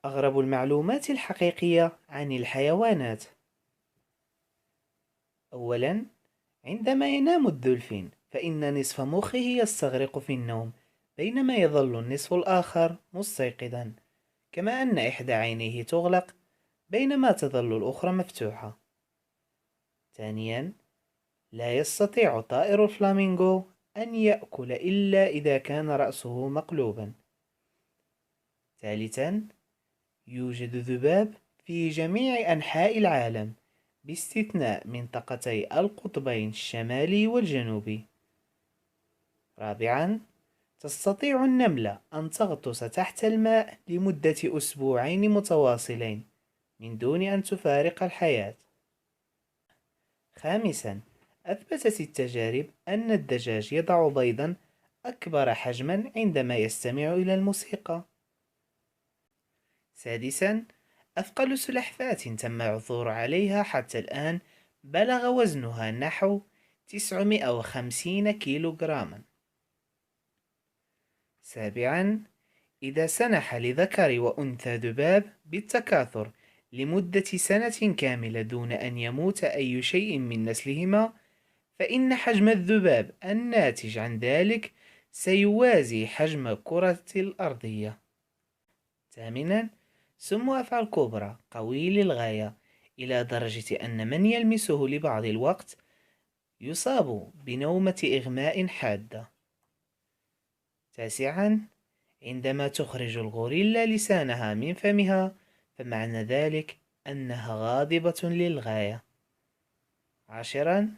أغرب المعلومات الحقيقية عن الحيوانات. أولاً، عندما ينام الدولفين فإن نصف مخه يستغرق في النوم، بينما يظل النصف الآخر مستيقظاً، كما أن إحدى عينيه تغلق بينما تظل الأخرى مفتوحة. ثانياً، لا يستطيع طائر الفلامينغو أن يأكل إلا إذا كان رأسه مقلوباً. ثالثاً، يوجد ذباب في جميع أنحاء العالم باستثناء منطقتي القطبين الشمالي والجنوبي. رابعاً، تستطيع النملة أن تغطس تحت الماء لمدة أسبوعين متواصلين من دون أن تفارق الحياة. خامساً، أثبتت التجارب أن الدجاج يضع بيضاً أكبر حجماً عندما يستمع إلى الموسيقى. سادساً، أثقل سلحفاة تم العثور عليها حتى الآن بلغ وزنها نحو 950 كيلوغراما. سابعاً، إذا سنح لذكر وأنثى ذباب بالتكاثر لمدة سنة كاملة دون أن يموت أي شيء من نسلهما، فإن حجم الذباب الناتج عن ذلك سيوازي حجم كرة الأرضية. ثامناً، سموا الكوبرا قوي للغاية إلى درجة أن من يلمسه لبعض الوقت يصاب بنومة إغماء حادة. تاسعاً، عندما تخرج الغوريلا لسانها من فمها فمعنى ذلك أنها غاضبة للغاية. عاشراً،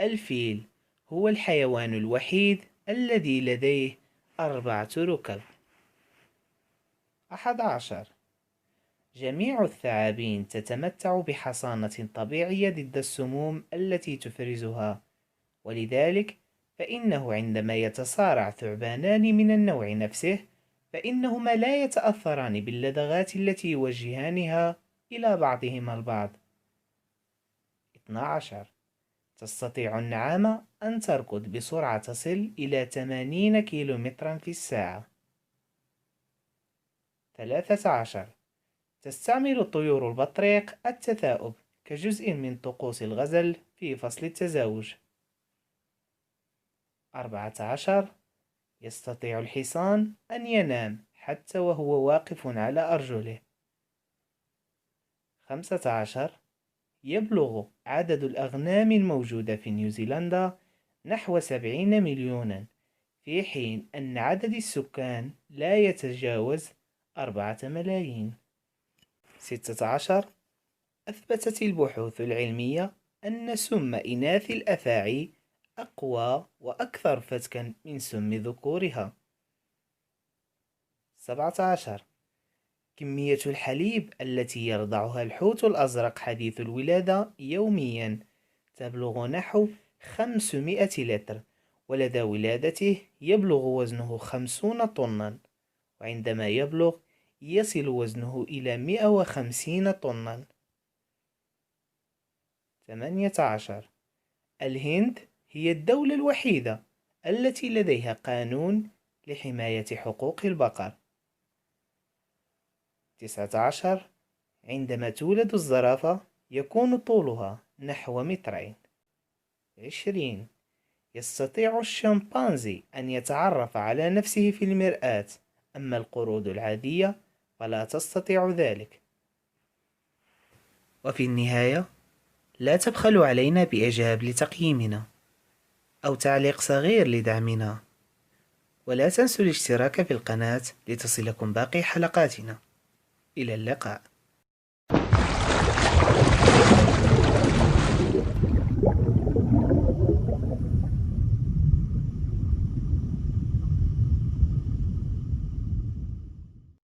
الفيل هو الحيوان الوحيد الذي لديه 4 ركب. 11، جميع الثعابين تتمتع بحصانة طبيعية ضد السموم التي تفرزها، ولذلك فإنه عندما يتصارع ثعبانان من النوع نفسه فإنهما لا يتأثران باللدغات التي يوجهانها إلى بعضهما البعض. 12، تستطيع النعامة أن تركض بسرعة تصل إلى 80 كيلومترا في الساعة. 13، تستعمل الطيور البطريق التثاؤب كجزء من طقوس الغزل في فصل التزاوج. 14، يستطيع الحصان أن ينام حتى وهو واقف على أرجله. 15، يبلغ عدد الأغنام الموجودة في نيوزيلندا نحو 70 مليونا، في حين أن عدد السكان لا يتجاوز 4 ملايين. 16، أثبتت البحوث العلمية أن سم إناث الأفاعي أقوى وأكثر فتكا من سم ذكورها. 17، كمية الحليب التي يرضعها الحوت الأزرق حديث الولادة يوميا تبلغ نحو 500 لتر، ولدى ولادته يبلغ وزنه 50 طنا، وعندما يبلغ يصل وزنه إلى 150 طنا. 18، الهند هي الدولة الوحيدة التي لديها قانون لحماية حقوق البقر. 19، عندما تولد الزرافة يكون طولها نحو 2 متر. 20، يستطيع الشمبانزي أن يتعرف على نفسه في المرآة، أما القرود العادية فلا تستطيع ذلك. وفي النهاية، لا تبخلوا علينا بإعجاب لتقييمنا أو تعليق صغير لدعمنا، ولا تنسوا الاشتراك في القناة لتصلكم باقي حلقاتنا. إلى اللقاء.